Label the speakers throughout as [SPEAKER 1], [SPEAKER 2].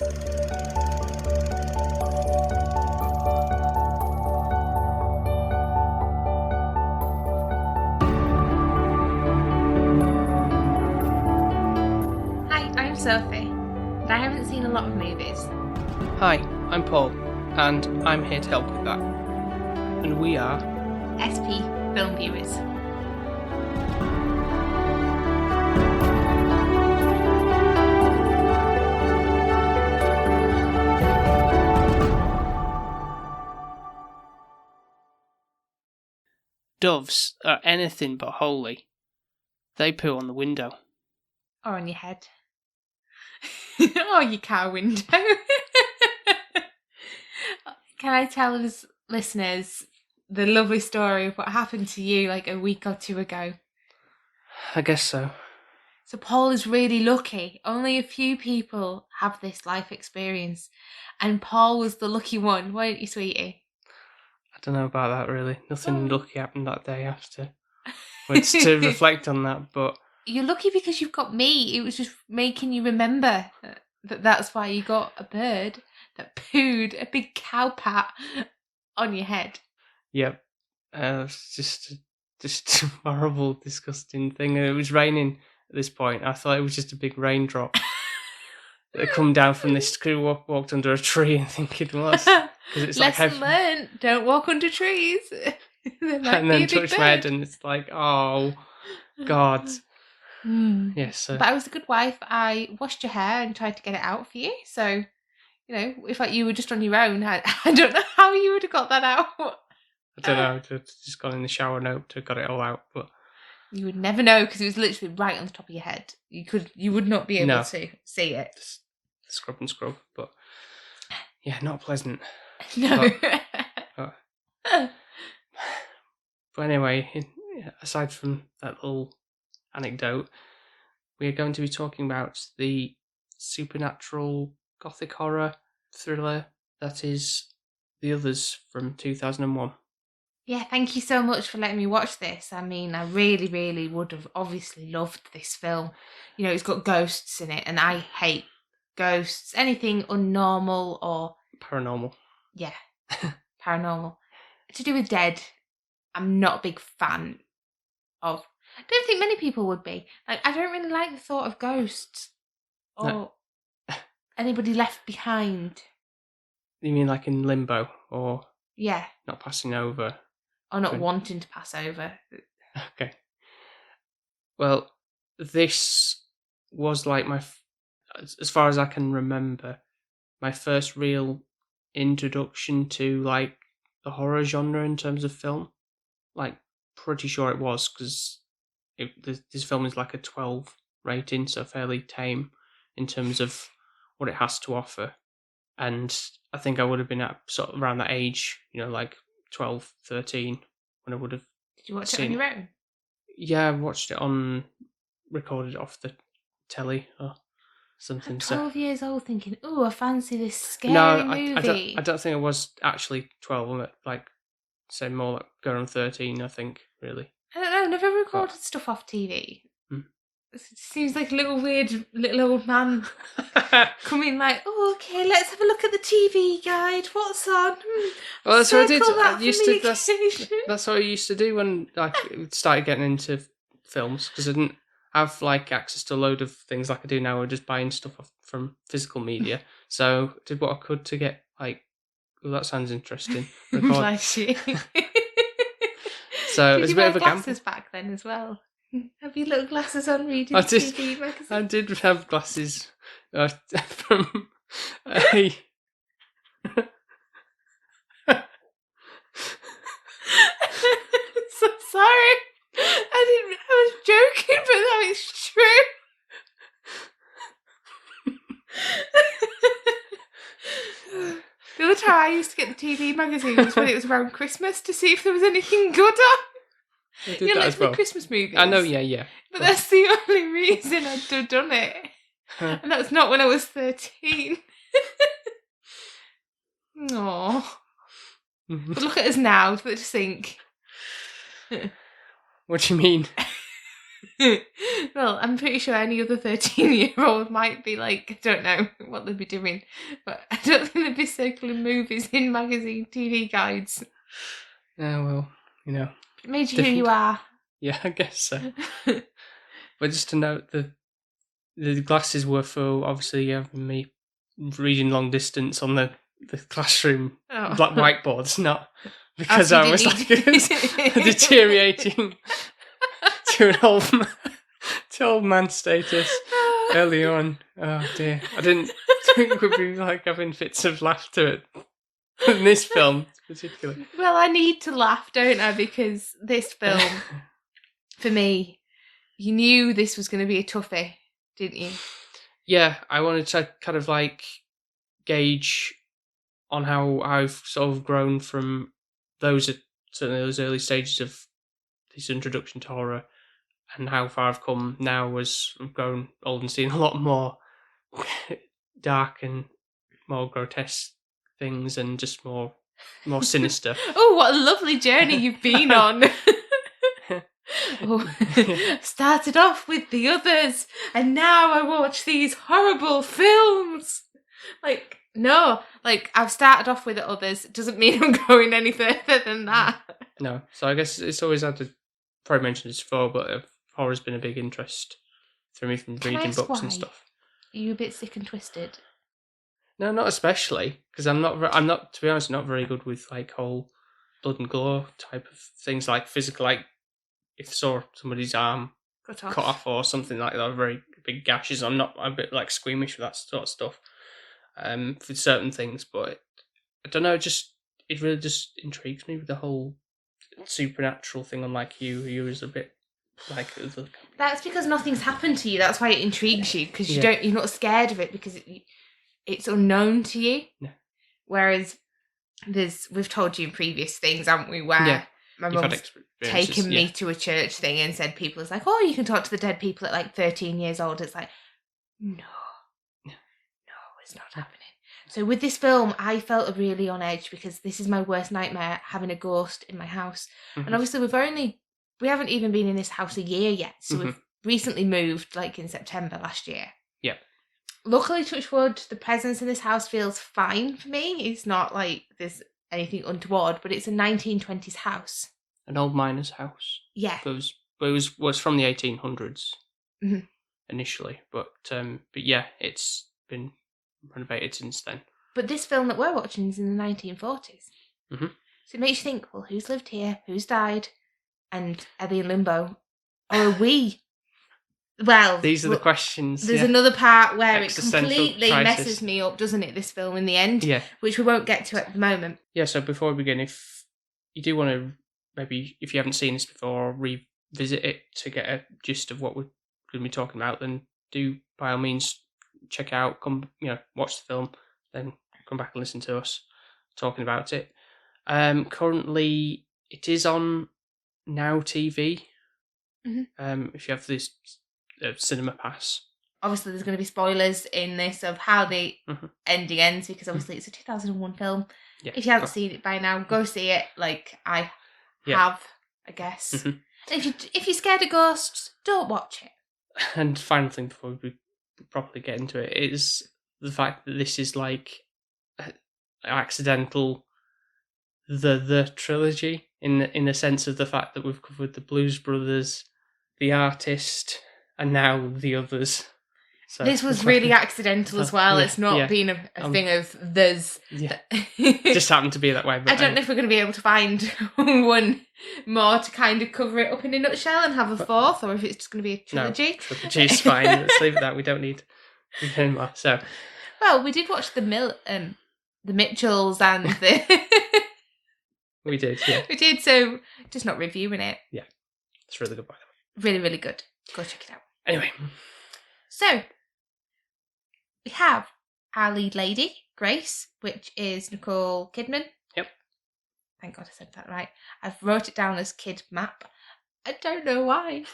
[SPEAKER 1] Hi, I'm Sophie, and I haven't seen a lot of movies.
[SPEAKER 2] Hi, I'm Paul, and I'm here to help with that. And we are
[SPEAKER 1] SP Film Viewers.
[SPEAKER 2] doves are anything but holy. They poo on the window.
[SPEAKER 1] Or on your head. Or your car window. Can I tell us listeners the lovely story of what happened to you like a week or two ago?
[SPEAKER 2] I guess so.
[SPEAKER 1] So Paul is really lucky. Only a few people have this life experience. And Paul was the lucky one, weren't you, sweetie?
[SPEAKER 2] I don't know about that really. Nothing lucky happened that day after. It's to reflect on that, but...
[SPEAKER 1] You're lucky because you've got me. It was just making you remember that's why you got a bird that pooed a big cow pat on your head.
[SPEAKER 2] Yep. It's just a horrible, disgusting thing. It was raining at this point. I thought it was just a big raindrop that had come down from this crew, walked under a tree and think it was. It's
[SPEAKER 1] Lesson learned, don't walk under trees.
[SPEAKER 2] And then touch my head and it's like, oh, God. Yes.
[SPEAKER 1] But I was a good wife. I washed your hair and tried to get it out for you. So, you know, if like you were just on your own, I don't know how you would have got that out.
[SPEAKER 2] I don't know. I'd just gone in the shower and hoped to got it all out, but
[SPEAKER 1] you would never know because it was literally right on the top of your head. You would not be able to see it.
[SPEAKER 2] Just scrub and scrub, but yeah, not pleasant.
[SPEAKER 1] No.
[SPEAKER 2] But anyway, aside from that little anecdote, we are going to be talking about the supernatural gothic horror thriller that is The Others from 2001.
[SPEAKER 1] Yeah, thank you so much for letting me watch this. I mean, I really, really would have obviously loved this film. You know, it's got ghosts in it, and I hate ghosts. Anything unnormal or...
[SPEAKER 2] Paranormal.
[SPEAKER 1] Yeah, paranormal. To do with dead, I'm not a big fan of. I don't think many people would be. Like, I don't really like the thought of ghosts or anybody left behind.
[SPEAKER 2] You mean like in limbo, or
[SPEAKER 1] yeah,
[SPEAKER 2] not passing over,
[SPEAKER 1] or not wanting to pass over?
[SPEAKER 2] Okay. Well, this was like as far as I can remember, my first real introduction to like the horror genre in terms of film. Like, pretty sure it was because this film is like a 12 rating, so fairly tame in terms of what it has to offer. And I think I would have been at sort of around that age, you know, like 12, 13, when I would have.
[SPEAKER 1] Did you watch it on your own?
[SPEAKER 2] Yeah, I watched it recorded it off the telly or something.
[SPEAKER 1] I'm 12 years old thinking, oh, I fancy this scary movie.
[SPEAKER 2] I don't think I was actually 12. I'm like, say more like going on 13, I think, really.
[SPEAKER 1] I don't know, I've never recorded stuff off TV. It seems like a little weird little old man coming like, oh, okay, let's have a look at the TV guide. What's on?
[SPEAKER 2] Well, that's what I did. That's what I used to do when I started getting into films, because I didn't have like access to a load of things like I do now. I'm just buying stuff from physical media. So I did what I could to get like, oh, that sounds interesting.
[SPEAKER 1] Bless you.
[SPEAKER 2] So
[SPEAKER 1] did
[SPEAKER 2] it's
[SPEAKER 1] you
[SPEAKER 2] a bit
[SPEAKER 1] wear
[SPEAKER 2] of a
[SPEAKER 1] glasses back then as well? Have you little glasses on reading TV magazine?
[SPEAKER 2] I did have glasses from a...
[SPEAKER 1] So sorry. I was joking, but that is true. The other time I used to get the TV magazine was when it was around Christmas to see if there was anything good on.
[SPEAKER 2] I did that as well.
[SPEAKER 1] Christmas movies.
[SPEAKER 2] I know, yeah.
[SPEAKER 1] But that's the only reason I'd have done it. And that's not when I was 13. Aww. But look at us now, just think.
[SPEAKER 2] What do you mean?
[SPEAKER 1] Well, I'm pretty sure any other 13-year-old might be like, I don't know what they'd be doing, but I don't think they'd be circling movies in magazine TV guides.
[SPEAKER 2] Yeah, well, you know.
[SPEAKER 1] It made you who you are.
[SPEAKER 2] Yeah, I guess so. But just to note, the glasses were for obviously having me reading long distance on the classroom black whiteboards, not because I was like deteriorating to an old man status early on. Oh dear, I didn't think we'd be like having fits of laughter in this film particularly.
[SPEAKER 1] Well, I need to laugh, don't I? Because this film, for me, you knew this was going to be a toughie, didn't you?
[SPEAKER 2] Yeah, I wanted to kind of like gauge on how I've sort of grown from certainly those early stages of this introduction to horror, and how far I've come now as I've grown old and seen a lot more dark and more grotesque things and just more sinister.
[SPEAKER 1] Oh, what a lovely journey you've been on. Started off with The Others, and now I watch these horrible films. Like, no, like I've started off with The Others. It doesn't mean I'm going any further than that.
[SPEAKER 2] No, so I guess it's always had to. Probably mentioned this before, but horror's been a big interest for me from reading books and stuff.
[SPEAKER 1] Are you a bit sick and twisted?
[SPEAKER 2] No, not especially, because I'm not. To be honest, not very good with like whole blood and gore type of things, like physical, like if I saw somebody's arm cut off or something like that, very big gashes. I'm a bit like squeamish with that sort of stuff. For certain things, but I don't know. It really just intrigues me with the whole supernatural thing. Unlike you is a bit like.
[SPEAKER 1] That's because nothing's happened to you. That's why it intrigues you, because you're not scared of it because it's unknown to you. Yeah. Whereas we've told you in previous things, haven't we? Where my mum's taken me to a church thing and said people is like, oh, you can talk to the dead people at like 13 years old. It's like, no, it's not happening. So with this film, I felt really on edge because this is my worst nightmare, having a ghost in my house. Mm-hmm. And obviously we haven't even been in this house a year yet. So we've recently moved like in September last year.
[SPEAKER 2] Yeah.
[SPEAKER 1] Luckily, touch wood, the presence in this house feels fine for me. It's not like there's anything untoward, but it's a 1920s house.
[SPEAKER 2] An old miner's house.
[SPEAKER 1] Yeah.
[SPEAKER 2] It was from the 1800s initially, but yeah, it's been renovated since then.
[SPEAKER 1] But this film that we're watching is in the 1940s.
[SPEAKER 2] Mm-hmm.
[SPEAKER 1] So it makes you think, well, who's lived here? Who's died? And are they in limbo? Or are we? Well,
[SPEAKER 2] these are the questions.
[SPEAKER 1] There's another part where it completely messes me up, doesn't it, this film in the end?
[SPEAKER 2] Yeah.
[SPEAKER 1] Which we won't get to at the moment.
[SPEAKER 2] Yeah, so before we begin, if you do want to, maybe if you haven't seen this before, revisit it to get a gist of what we're going to be talking about, then do, by all means, check out, watch the film, then come back and listen to us talking about it. Currently, it is on Now TV.
[SPEAKER 1] Mm-hmm.
[SPEAKER 2] If you have this cinema pass.
[SPEAKER 1] Obviously, there's going to be spoilers in this of how the ending ends, because obviously it's a 2001 film. Yeah. If you haven't seen it by now, go see it. Like I have, I guess. Mm-hmm. If you're scared of ghosts, don't watch it.
[SPEAKER 2] And final thing before we properly get into it is the fact that this is like accidental the trilogy in the sense of the fact that we've covered the Blues Brothers, The Artist, and now The Others. So
[SPEAKER 1] this was really accidental as well. It's not been a thing of there's.
[SPEAKER 2] Yeah. Just happened to be that way. But
[SPEAKER 1] I don't know if we're going to be able to find one more to kind of cover it up in a nutshell and have a fourth, or if it's just going to be a trilogy.
[SPEAKER 2] No, trilogy is fine. Let's leave it that. We don't need any more. So,
[SPEAKER 1] well, we did watch the Mitchells and the.
[SPEAKER 2] We did, yeah.
[SPEAKER 1] We did. So just not reviewing it.
[SPEAKER 2] Yeah, it's really good by the
[SPEAKER 1] way. Really, really good. Go check it out.
[SPEAKER 2] Anyway,
[SPEAKER 1] so we have our lead lady, Grace, which is Nicole Kidman.
[SPEAKER 2] Yep.
[SPEAKER 1] Thank God I said that right. I've wrote it down as Kid Map. I don't know why.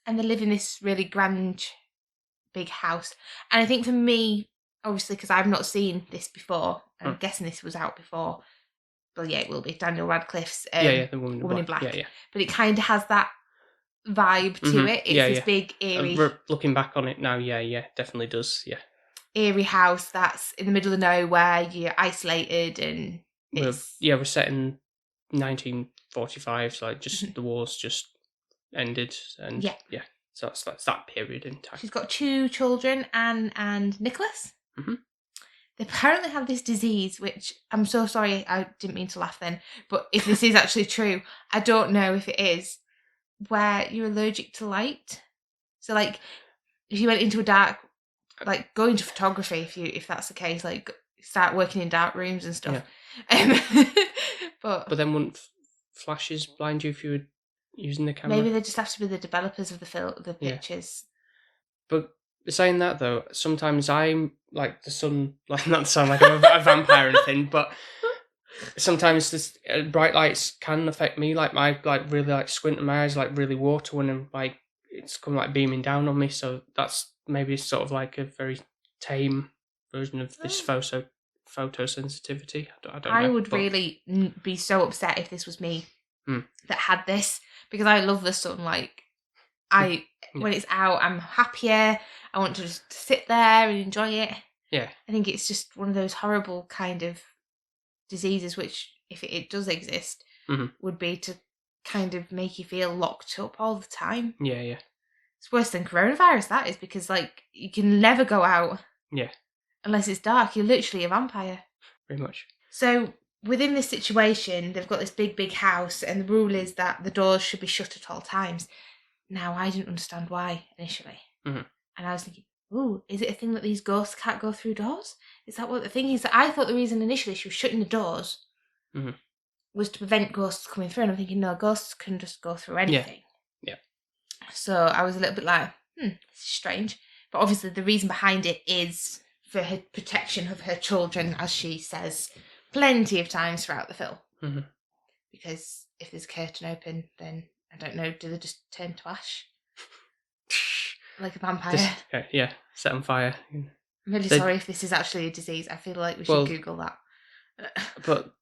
[SPEAKER 1] And they live in this really grand, big house. And I think for me, obviously, because I've not seen this before, I'm guessing this was out before. Well, yeah, it will be Daniel Radcliffe's
[SPEAKER 2] the Woman in Black.
[SPEAKER 1] Yeah. But it kind of has that vibe to it. It's this big eerie,
[SPEAKER 2] looking back on it now, definitely does.
[SPEAKER 1] Eerie house that's in the middle of nowhere. You're isolated, and
[SPEAKER 2] we're set in 1945, so like just the wars just ended, and so that's that period in time.
[SPEAKER 1] She's got 2 children, Anne and Nicholas.
[SPEAKER 2] Mm-hmm.
[SPEAKER 1] They apparently have this disease, which I'm so sorry, I didn't mean to laugh then, but if this is actually true, I don't know if it is, where you're allergic to light. So like, if you went into a dark, like go into photography if that's the case, like start working in dark rooms and stuff. But
[SPEAKER 2] then wouldn't flashes blind you if you were using the camera?
[SPEAKER 1] Maybe they just have to be the developers of the pictures.
[SPEAKER 2] But saying that though, sometimes I'm like the sun, like not sound like I'm a vampire or anything, but sometimes this bright lights can affect me. Like my really like squinting my eyes, like really water when I'm like it's come like beaming down on me. So that's maybe sort of like a very tame version of this photosensitivity. I don't know.
[SPEAKER 1] I would really be so upset if this was me that had this, because I love the sun. Like when it's out, I'm happier. I want to just sit there and enjoy it.
[SPEAKER 2] Yeah.
[SPEAKER 1] I think it's just one of those horrible kind of diseases which, if it does exist, would be to kind of make you feel locked up all the time.
[SPEAKER 2] Yeah.
[SPEAKER 1] It's worse than coronavirus, that is, because like you can never go out.
[SPEAKER 2] Yeah.
[SPEAKER 1] Unless it's dark, you're literally a vampire.
[SPEAKER 2] Very much.
[SPEAKER 1] So within this situation, they've got this big house, and the rule is that the doors should be shut at all times. Now, I didn't understand why initially.
[SPEAKER 2] Mm-hmm.
[SPEAKER 1] And I was thinking, ooh, is it a thing that these ghosts can't go through doors? Is that what the thing is? I thought the reason initially she was shutting the doors was to prevent ghosts coming through. And I'm thinking, no, ghosts can just go through anything.
[SPEAKER 2] Yeah.
[SPEAKER 1] So I was a little bit like, this is strange. But obviously the reason behind it is for her protection of her children, as she says plenty of times throughout the film.
[SPEAKER 2] Mm-hmm.
[SPEAKER 1] Because if there's a curtain open, then, I don't know, do they just turn to ash? Like a vampire?
[SPEAKER 2] Set on fire.
[SPEAKER 1] I'm really sorry if this is actually a disease. I feel like we should Google that.
[SPEAKER 2] But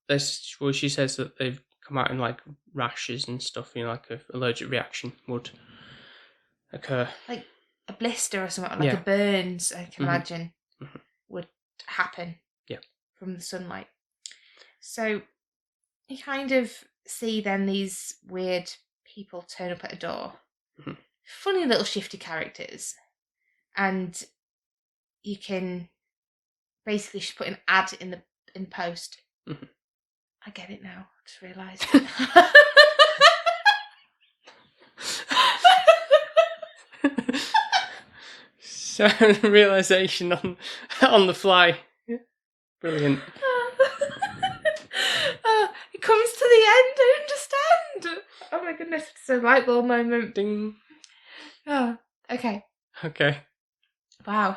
[SPEAKER 2] she says that they've come out in like rashes and stuff, like an allergic reaction would occur.
[SPEAKER 1] Like a blister or something, like a burns, I can imagine, would happen from the sunlight. So you kind of see then these weird people turn up at a door. Funny little shifty characters. And you can basically just put an ad in post. I get it now. I just realised.
[SPEAKER 2] So realisation on the fly. Brilliant.
[SPEAKER 1] It comes to the end, I understand. Oh my goodness, it's a light bulb moment.
[SPEAKER 2] Ding.
[SPEAKER 1] Oh, okay.
[SPEAKER 2] Okay.
[SPEAKER 1] Wow.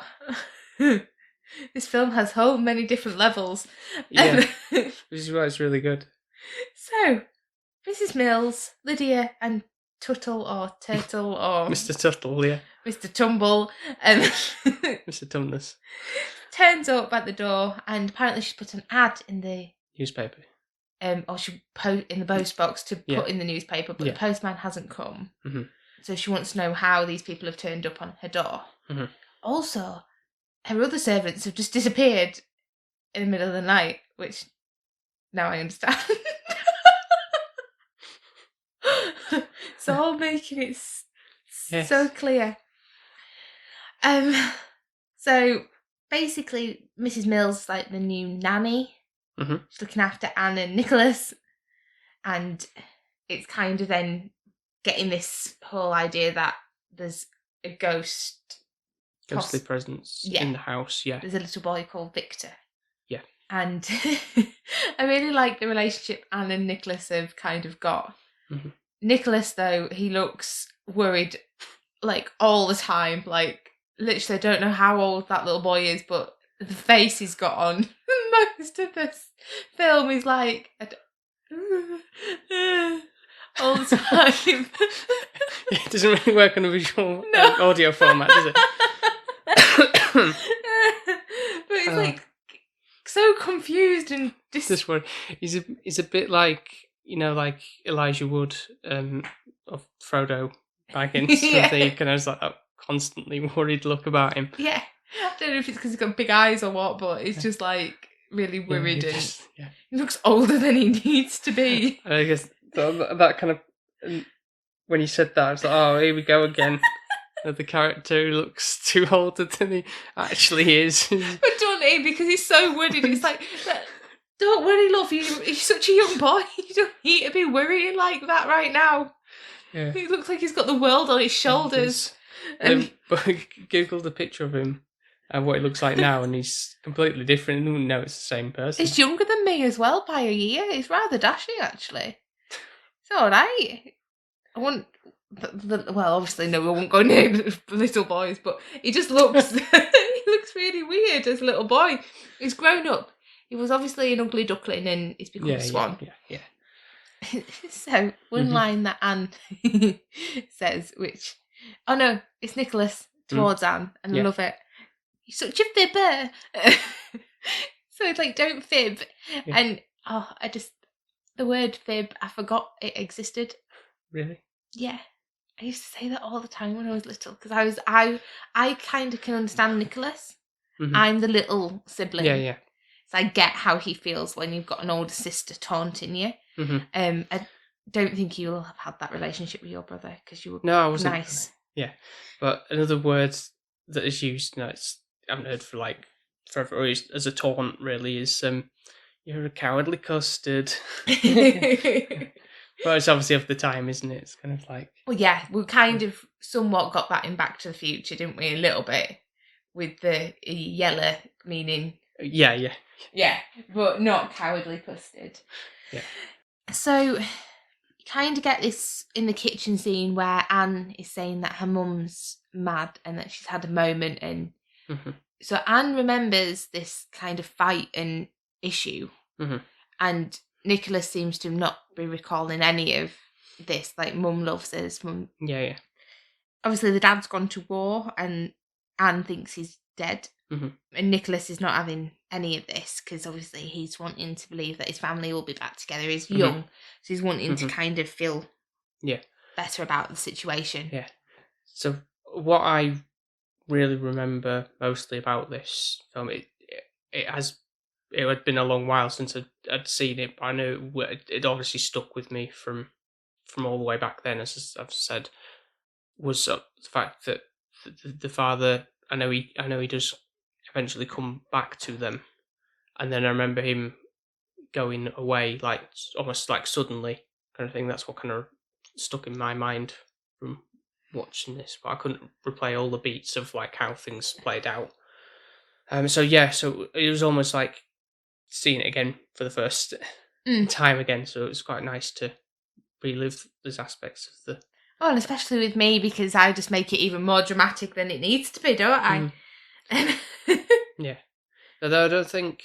[SPEAKER 1] This film has so many different levels.
[SPEAKER 2] Yeah. Which is why it's really good.
[SPEAKER 1] So, Mrs. Mills, Lydia and Tuttle or Turtle or
[SPEAKER 2] Mr. Tuttle, yeah.
[SPEAKER 1] Mr. Tumble.
[SPEAKER 2] Mr. Tumnus.
[SPEAKER 1] Turns up at the door, and apparently she's put an ad in the
[SPEAKER 2] newspaper.
[SPEAKER 1] Or she put in the post box to put in the newspaper, but the postman hasn't come. So she wants to know how these people have turned up on her door. Also, her other servants have just disappeared in the middle of the night, which now I understand. It's all making it so clear. So basically, Mrs. Mills is like the new nanny. She's looking after Anne and Nicholas, and it's kind of then getting this whole idea that there's a
[SPEAKER 2] ghostly presence in the house. Yeah,
[SPEAKER 1] there's a little boy called Victor.
[SPEAKER 2] Yeah,
[SPEAKER 1] and I really like the relationship Anne and Nicholas have kind of got. Nicholas, though, he looks worried like all the time. Like literally, I don't know how old that little boy is, but the face he's got on most of this film is like all the time.
[SPEAKER 2] It doesn't really work on a visual audio format, does it?
[SPEAKER 1] But he's like so confused and
[SPEAKER 2] this one. He's a bit like like Elijah Wood of Frodo Like in
[SPEAKER 1] Yeah.
[SPEAKER 2] something, kind of has like that constantly worried look about him.
[SPEAKER 1] Yeah. I don't know if it's because he's got big eyes or what, but it's just like really worried and he looks older than he needs to be.
[SPEAKER 2] I guess that kind of, when you said that, I was like, oh, here we go again. The character who looks too older than he actually is.
[SPEAKER 1] But don't he? Because he's so worried. It's like, don't worry, love. You're such a young boy. You don't need to be worrying like that right now.
[SPEAKER 2] Yeah.
[SPEAKER 1] He looks like he's got the world on his shoulders.
[SPEAKER 2] But Googled a picture of him and what he looks like now, and he's completely different. You wouldn't know it's the same person.
[SPEAKER 1] He's younger than me as well by a year. He's rather dashing, actually. It's all right. I want. Well, obviously, no, we won't go near little boys, but he just looks. He looks really weird as a little boy. He's grown up. He was obviously an ugly duckling, and he's become a swan.
[SPEAKER 2] Yeah.
[SPEAKER 1] So one line that Anne says, which, oh no, it's Nicholas towards Anne, and I love it. You're such a fibber. So it's like, don't fib. Yeah. And the word fib, I forgot it existed.
[SPEAKER 2] Really?
[SPEAKER 1] Yeah. I used to say that all the time when I was little, because I kind of can understand Nicholas. Mm-hmm. I'm the little sibling.
[SPEAKER 2] Yeah.
[SPEAKER 1] So I get how he feels when you've got an older sister taunting you.
[SPEAKER 2] Mm-hmm.
[SPEAKER 1] I don't think you'll have had that relationship with your brother because you were
[SPEAKER 2] I wasn't
[SPEAKER 1] nice.
[SPEAKER 2] Yeah, but another word that is used, I haven't heard for like forever, as a taunt really, is you're a cowardly custard. But it's obviously of the time, isn't it? It's kind of like...
[SPEAKER 1] Well, yeah, we kind of somewhat got that in Back to the Future, didn't we? A little bit. With the yellow meaning...
[SPEAKER 2] Yeah,
[SPEAKER 1] but not cowardly custard.
[SPEAKER 2] Yeah.
[SPEAKER 1] So, you kind of get this in the kitchen scene where Anne is saying that her mum's mad and that she's had a moment. And so Anne remembers this kind of fight and issue. And Nicholas seems to not be recalling any of this. Like, mum loves his mum.
[SPEAKER 2] Yeah.
[SPEAKER 1] Obviously, the dad's gone to war and Anne thinks he's dead. And Nicholas is not having any of this because obviously he's wanting to believe that his family will be back together. He's young, so he's wanting to kind of feel better about the situation.
[SPEAKER 2] Yeah. So what I really remember mostly about this film, it had been a long while since I'd seen it, but I know it obviously stuck with me from all the way back then, as I've said, was the fact that the father, I know he does eventually come back to them, and then I remember him going away, like almost like suddenly, kind of thing. That's what kind of stuck in my mind from watching this, but I couldn't replay all the beats of like how things played out. So it was almost like seeing it again for the first time again. So it was quite nice to relive those aspects of the...
[SPEAKER 1] Oh, and especially with me, because I just make it even more dramatic than it needs to be, don't I?
[SPEAKER 2] Yeah. Although I don't think,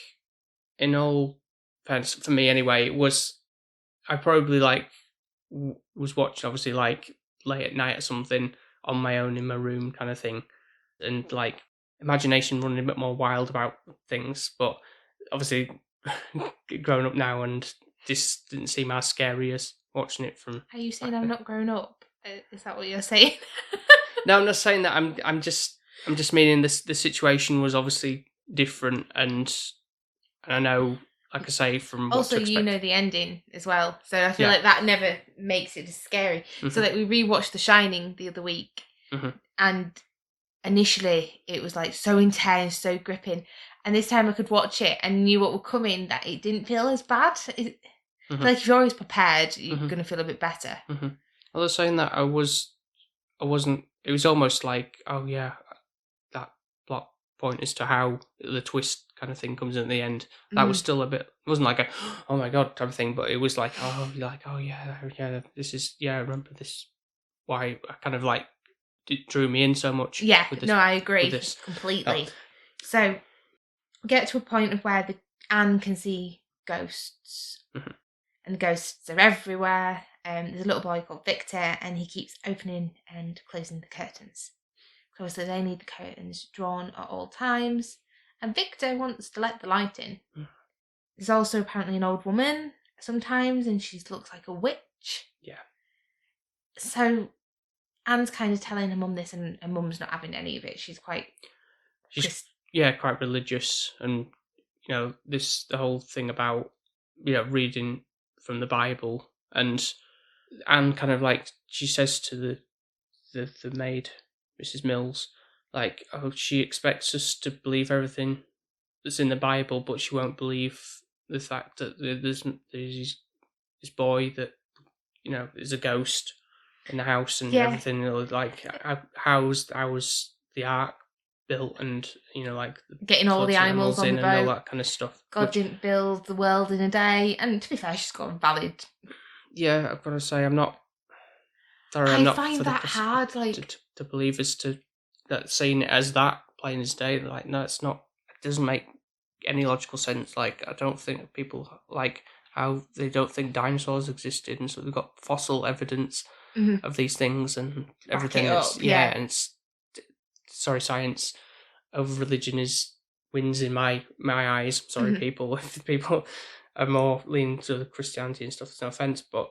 [SPEAKER 2] in all fairness, for me anyway, I probably was watching obviously like late at night or something on my own in my room kind of thing, and like imagination running a bit more wild about things, but obviously grown up now, and this didn't seem as scary as watching it from...
[SPEAKER 1] Are you saying I'm not grown up? Is that what you're saying?
[SPEAKER 2] No, I'm not saying that. I'm just meaning the situation was obviously different, and I know, like I say, from what
[SPEAKER 1] also
[SPEAKER 2] to expect.
[SPEAKER 1] You know the ending as well, so I feel like that never makes it as scary. So like we rewatched The Shining the other week, and initially it was like so intense, so gripping, and this time I could watch it and knew what would come in, that it didn't feel as bad. Like if you're always prepared, you're going to feel a bit better.
[SPEAKER 2] Although saying that, I wasn't. It was almost like, oh yeah, that plot point as to how the twist kind of thing comes in at the end. That was still a bit. It wasn't like a oh my god type of thing, but it was like oh yeah. This is I remember this. Why I kind of like it drew me in so much.
[SPEAKER 1] Yeah,
[SPEAKER 2] with this,
[SPEAKER 1] no, I agree
[SPEAKER 2] with this.
[SPEAKER 1] Completely. So get to a point of where Anne can see ghosts, and the ghosts are everywhere. There's a little boy called Victor, and he keeps opening and closing the curtains. So they need the curtains drawn at all times, and Victor wants to let the light in. There's also apparently an old woman sometimes, and she looks like a witch.
[SPEAKER 2] Yeah.
[SPEAKER 1] So Anne's kind of telling her mum this, and her mum's not having any of it. She's quite...
[SPEAKER 2] She's quite religious, and the whole thing about reading from the Bible, and Anne kind of like, she says to the maid, Mrs. Mills, like, oh, she expects us to believe everything that's in the Bible, but she won't believe the fact that there's this boy that is a ghost in the house and everything. Like, how's the ark built, and like
[SPEAKER 1] getting all the animals on the boat
[SPEAKER 2] and all that kind of stuff.
[SPEAKER 1] God didn't build the world in a day. And to be fair, she's got a valid...
[SPEAKER 2] Yeah, I've got to say, I'm not
[SPEAKER 1] find that hard, like,
[SPEAKER 2] to believe as to that, saying it as that plain as day. Like, no, it's not. It doesn't make any logical sense. Like, I don't think people, like, how they don't think dinosaurs existed, and so they've got fossil evidence of these things and everything.
[SPEAKER 1] And
[SPEAKER 2] it's science over religion wins in my eyes. Sorry, people. If people are more leaning to the Christianity and stuff, it's no offense, but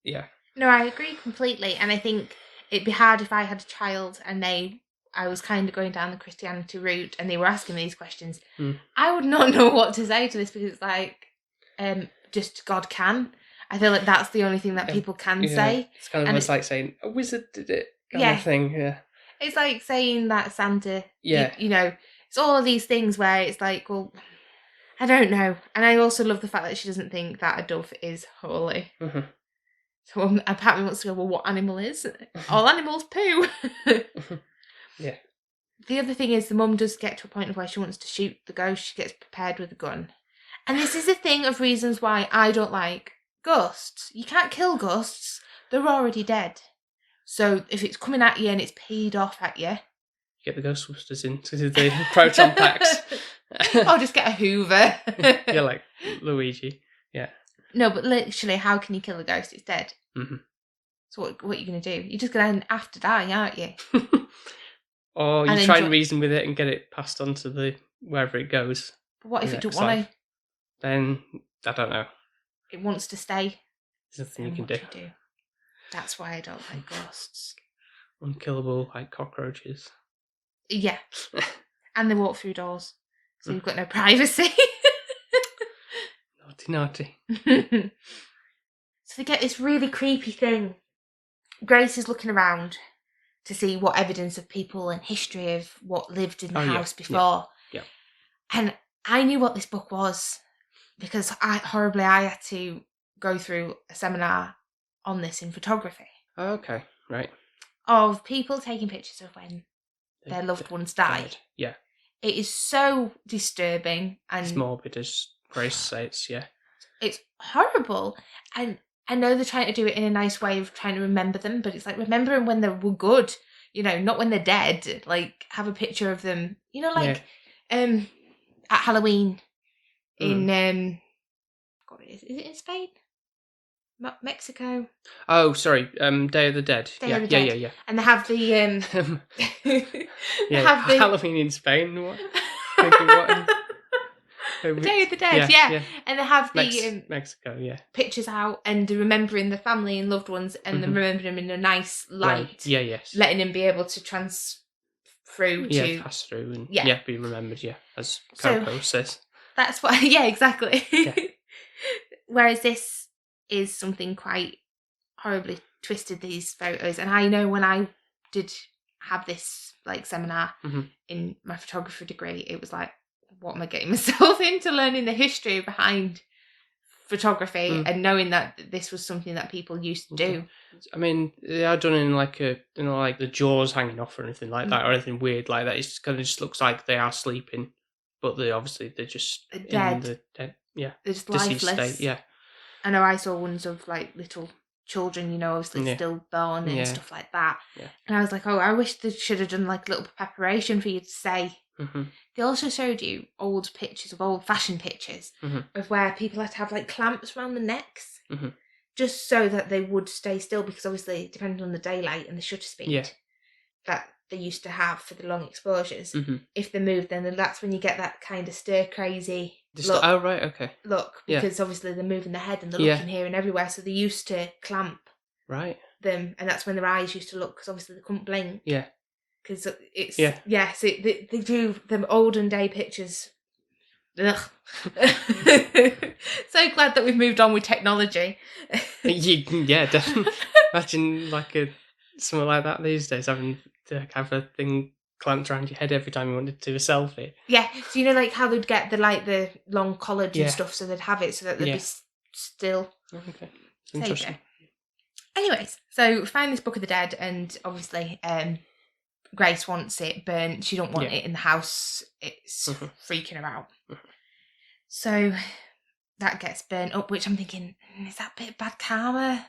[SPEAKER 2] yeah.
[SPEAKER 1] No, I agree completely, and I think it'd be hard if I had a child and I was kind of going down the Christianity route and they were asking me these questions. I would not know what to say to this, because it's like, just God can. I feel like that's the only thing that people can say.
[SPEAKER 2] It's kind of almost like saying a wizard did it, kind of thing. Yeah,
[SPEAKER 1] it's like saying that Santa. Yeah, it's all of these things where it's like, well, I don't know, and I also love the fact that she doesn't think that a dove is holy. So apparently wants to go, well, what animal is? All animals poo.
[SPEAKER 2] Yeah.
[SPEAKER 1] The other thing is, the mum does get to a point of where she wants to shoot the ghost. She gets prepared with a gun. And this is a thing of reasons why I don't like ghosts. You can't kill ghosts. They're already dead. So if it's coming at you and it's peed off at you...
[SPEAKER 2] Get the Ghostbusters in to do the proton packs.
[SPEAKER 1] Or just get a Hoover.
[SPEAKER 2] Yeah, like Luigi. Yeah.
[SPEAKER 1] No, but literally, how can you kill a ghost? It's dead. So what are you going to do? You're just going to have to die, aren't you?
[SPEAKER 2] Or you try and reason with it and get it passed on to wherever it goes.
[SPEAKER 1] But what if it don't want to?
[SPEAKER 2] Then, I don't know.
[SPEAKER 1] It wants to stay.
[SPEAKER 2] There's nothing you can do.
[SPEAKER 1] That's why I don't like ghosts.
[SPEAKER 2] Unkillable, like cockroaches.
[SPEAKER 1] Yeah. And they walk through doors. So you've got no privacy.
[SPEAKER 2] Naughty.
[SPEAKER 1] So they get this really creepy thing. Grace is looking around to see what evidence of people and history of what lived in the house before.
[SPEAKER 2] Yeah.
[SPEAKER 1] And I knew what this book was because I had to go through a seminar on this in photography.
[SPEAKER 2] Oh, okay, right.
[SPEAKER 1] Of people taking pictures of when their loved ones died.
[SPEAKER 2] Yeah.
[SPEAKER 1] It is so disturbing and...
[SPEAKER 2] It's morbid, as Grace says, yeah.
[SPEAKER 1] It's horrible. And I know they're trying to do it in a nice way of trying to remember them, but it's like remembering when they were good, not when they're dead. Like, have a picture of them, at Halloween in, God, is it in Spain? Mexico?
[SPEAKER 2] Oh, sorry, Day of the Dead.
[SPEAKER 1] Day of the Dead.
[SPEAKER 2] Yeah.
[SPEAKER 1] And they have the...
[SPEAKER 2] Halloween in Spain, what?
[SPEAKER 1] Day of the Dead, yeah. And they have the
[SPEAKER 2] Mexico, yeah.
[SPEAKER 1] pictures out, and they're remembering the family and loved ones, and they're remembering them in a nice light.
[SPEAKER 2] Yeah, yes.
[SPEAKER 1] Letting them be able to pass through
[SPEAKER 2] and be remembered, as Coco says.
[SPEAKER 1] That's what, exactly.
[SPEAKER 2] Yeah.
[SPEAKER 1] Whereas this is something quite horribly twisted, these photos. And I know when I did have this seminar in my photography degree, it was like, what am I getting myself into, learning the history behind photography and knowing that this was something that people used to do.
[SPEAKER 2] I mean, they are done in like the jaws hanging off or anything like that, or anything weird like that. It just looks like they are sleeping, but they're just
[SPEAKER 1] dead.
[SPEAKER 2] Yeah,
[SPEAKER 1] they're just lifeless.
[SPEAKER 2] State, yeah.
[SPEAKER 1] I know I saw ones of little children, obviously stillborn and stuff like that. Yeah. And I was like, oh, I wish they should have done a little preparation for you to say. They also showed you old pictures of old-fashioned pictures of where people had to have clamps around the necks just so that they would stay still, because obviously depending on the daylight and the shutter speed that they used to have for the long exposures, if they moved, then that's when you get that kind of stir-crazy look.
[SPEAKER 2] Oh, right, okay.
[SPEAKER 1] Look, because obviously they're moving their head and they're looking here and everywhere, so they used to clamp.
[SPEAKER 2] Right.
[SPEAKER 1] them, and that's when their eyes used to look, because obviously they couldn't blink.
[SPEAKER 2] Yeah.
[SPEAKER 1] Because it's
[SPEAKER 2] Yeah.
[SPEAKER 1] yes, they do them olden day pictures. Ugh. So glad that we've moved on with technology.
[SPEAKER 2] Yeah, definitely. Imagine something like that these days, having to have a thing clamped around your head every time you wanted to do a selfie.
[SPEAKER 1] Yeah, so how they'd get the long college and stuff, so they'd have it so that they'd be still.
[SPEAKER 2] Okay,
[SPEAKER 1] interesting. Anyways, so find this Book of the Dead, and obviously, Grace wants it burnt. She don't want it in the house. It's freaking her out. So that gets burnt up, which I'm thinking, is that a bit of bad karma?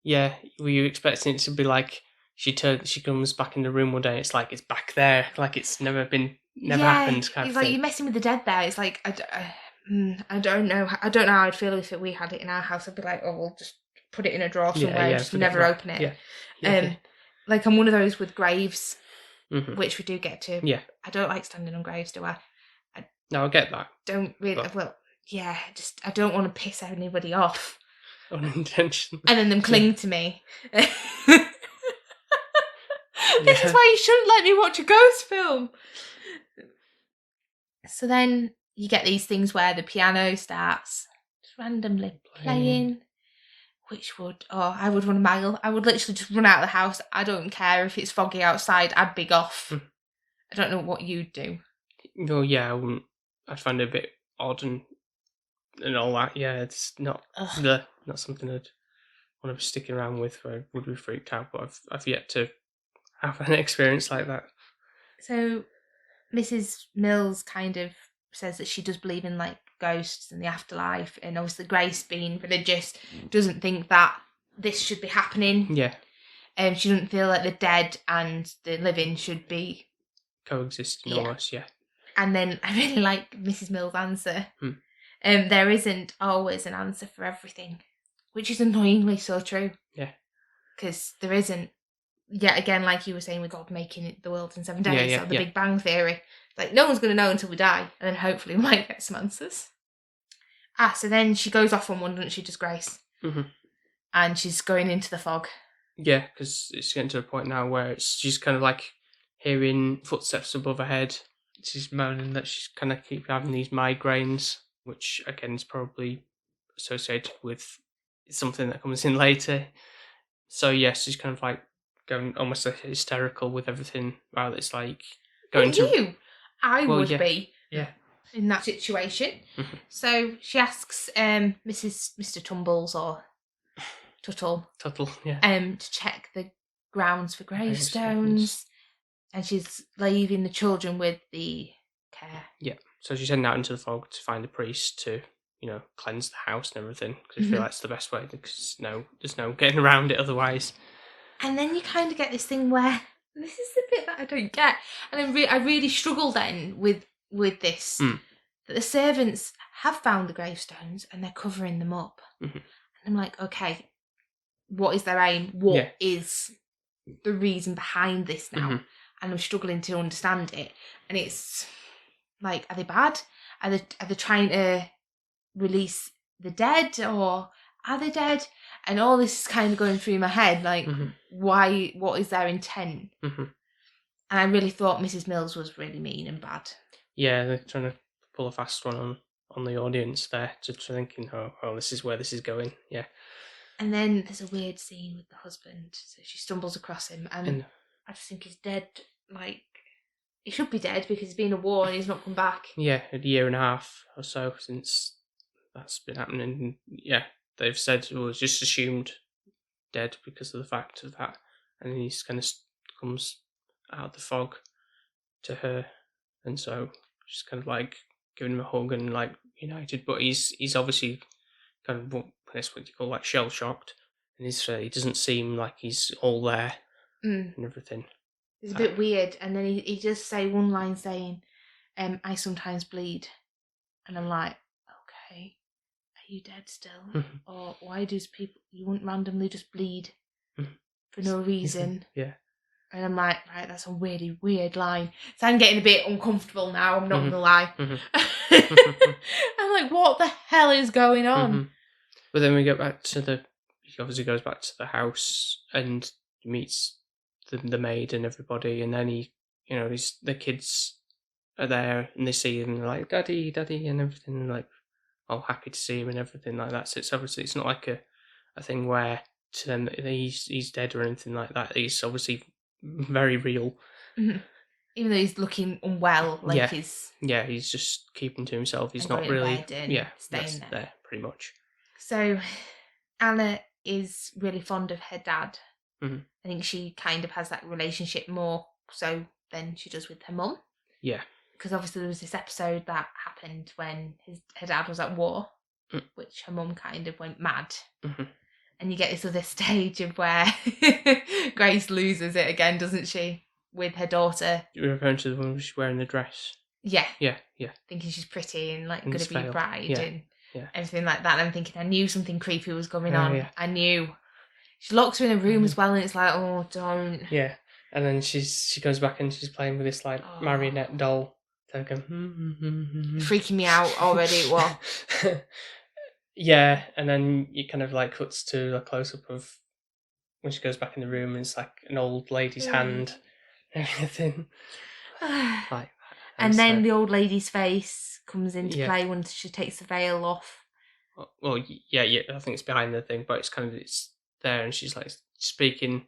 [SPEAKER 2] Yeah, were you expecting it to be like she comes back in the room one day, it's like it's back there, like it's never happened kind
[SPEAKER 1] it's
[SPEAKER 2] of thing.
[SPEAKER 1] You're messing with the dead there. It's like, I don't know how I'd feel if we had it in our house. I'd be like, oh, we'll just put it in a drawer somewhere, just never open it. I'm one of those with graves, which we do get to.
[SPEAKER 2] Yeah.
[SPEAKER 1] I don't like standing on graves, do I?
[SPEAKER 2] No, I get that.
[SPEAKER 1] Don't really. But... Well, yeah, I don't want to piss anybody off.
[SPEAKER 2] Unintentionally.
[SPEAKER 1] And then them cling to me. This is why you shouldn't let me watch a ghost film. So then you get these things where the piano starts just randomly playing. I would run a mile. I would literally just run out of the house. I don't care if it's foggy outside. I'd big off. I don't know what you'd do.
[SPEAKER 2] No, yeah, I wouldn't. I'd find it a bit odd and all that. Yeah, it's not something I'd want to be sticking around with. Where I would be freaked out, but I've yet to have an experience like that.
[SPEAKER 1] So, Mrs. Mills kind of says that she does believe in ghosts and the afterlife, and obviously Grace, being religious, doesn't think that this should be happening.
[SPEAKER 2] Yeah.
[SPEAKER 1] She doesn't feel like the dead and the living should be
[SPEAKER 2] coexisting almost. Yeah.
[SPEAKER 1] And then I really like Mrs. Mills' answer. There isn't always an answer for everything, which is annoyingly so true.
[SPEAKER 2] Yeah.
[SPEAKER 1] Because there isn't. Yet again, like you were saying with God making the world in 7 days, or the Big Bang Theory. No one's going to know until we die, and then hopefully we might get some answers. So then she goes off on one, doesn't she, just Grace? And she's going into the fog.
[SPEAKER 2] Yeah, because it's getting to a point now where she's kind of hearing footsteps above her head. She's moaning that she's kind of keep having these migraines, which again is probably associated with something that comes in later. So yes, she's kind of going almost hysterical with everything. While it's going to.
[SPEAKER 1] I would be.
[SPEAKER 2] Yeah.
[SPEAKER 1] In that situation. So she asks Mr. Tumbles or Tuttle.
[SPEAKER 2] Yeah.
[SPEAKER 1] To check the grounds for gravestones. And she's leaving the children with the care.
[SPEAKER 2] Yeah. So she's heading out into the fog to find a priest to, cleanse the house and everything. Because I feel that's the best way. Because there's no getting around it otherwise.
[SPEAKER 1] And then you kind of get this thing where, this is the bit that I don't get. And I really struggle then with this. That the servants have found the gravestones and they're covering them up. And I'm like, okay, what is their aim? What is the reason behind this now? And I'm struggling to understand it. And it's are they bad? Are they trying to release the dead, or are they dead? And all this is kind of going through my head, why? What is their intent? And I really thought Mrs. Mills was really mean and bad.
[SPEAKER 2] Yeah, they're trying to pull a fast one on the audience there, just thinking, oh, this is where this is going. Yeah.
[SPEAKER 1] And then there's a weird scene with the husband. So she stumbles across him, and I just think he's dead. He should be dead because he's been in a war and he's not come back. Yeah,
[SPEAKER 2] a year and a half or so since that's been happening. Yeah, they've said it was just assumed dead because of the fact of that. And he's kind of comes out of the fog to her. And so she's kind of giving him a hug and united. But he's obviously kind of what you call shell shocked. And he doesn't seem like he's all there and everything.
[SPEAKER 1] It's a bit weird. And then he just say one line saying, I sometimes bleed. And I'm like, okay, are you dead still? Or why do you wouldn't randomly just bleed for no reason?
[SPEAKER 2] Yeah.
[SPEAKER 1] And I'm like, right, that's a really weird line. So I'm getting a bit uncomfortable now, I'm not going to lie. I'm like, what the hell is going on?
[SPEAKER 2] But then we get back to he obviously goes back to the house and meets the maid and everybody, and then the kids are there and they see him and they're like, "Daddy, Daddy," and everything, and like, all happy to see him and everything like that. So it's obviously it's not like a thing where to them he's dead or anything like that. He's obviously very real.
[SPEAKER 1] Mm-hmm. Even though he's looking unwell, like he's
[SPEAKER 2] just keeping to himself. He's not
[SPEAKER 1] going
[SPEAKER 2] really
[SPEAKER 1] to bed and staying
[SPEAKER 2] there pretty much.
[SPEAKER 1] So Anna is really fond of her dad.
[SPEAKER 2] Mm-hmm.
[SPEAKER 1] I think she kind of has that relationship more so than she does with her mum.
[SPEAKER 2] Yeah.
[SPEAKER 1] Because obviously there was this episode that happened when her dad was at war, which her mum kind of went mad.
[SPEAKER 2] Mm-hmm.
[SPEAKER 1] And you get this other stage of where Grace loses it again, doesn't she, with her daughter?
[SPEAKER 2] You're referring to the one who's wearing the dress?
[SPEAKER 1] Yeah.
[SPEAKER 2] Yeah.
[SPEAKER 1] Thinking she's pretty and like
[SPEAKER 2] And
[SPEAKER 1] going to be a bride and everything like that. And I'm thinking, I knew something creepy was going on.
[SPEAKER 2] Yeah.
[SPEAKER 1] I knew. She locks her in a room as well, and it's like, oh, don't.
[SPEAKER 2] Yeah. And then she goes back and she's playing with this like marionette doll.
[SPEAKER 1] Freaking me out already. It was.
[SPEAKER 2] Yeah, and then you kind of like cuts to a close up of when she goes back in the room and it's like an old lady's hand and everything. Like that.
[SPEAKER 1] And then the old lady's face comes into play once she takes the veil off.
[SPEAKER 2] Well, yeah, I think it's behind the thing, but it's there and she's like speaking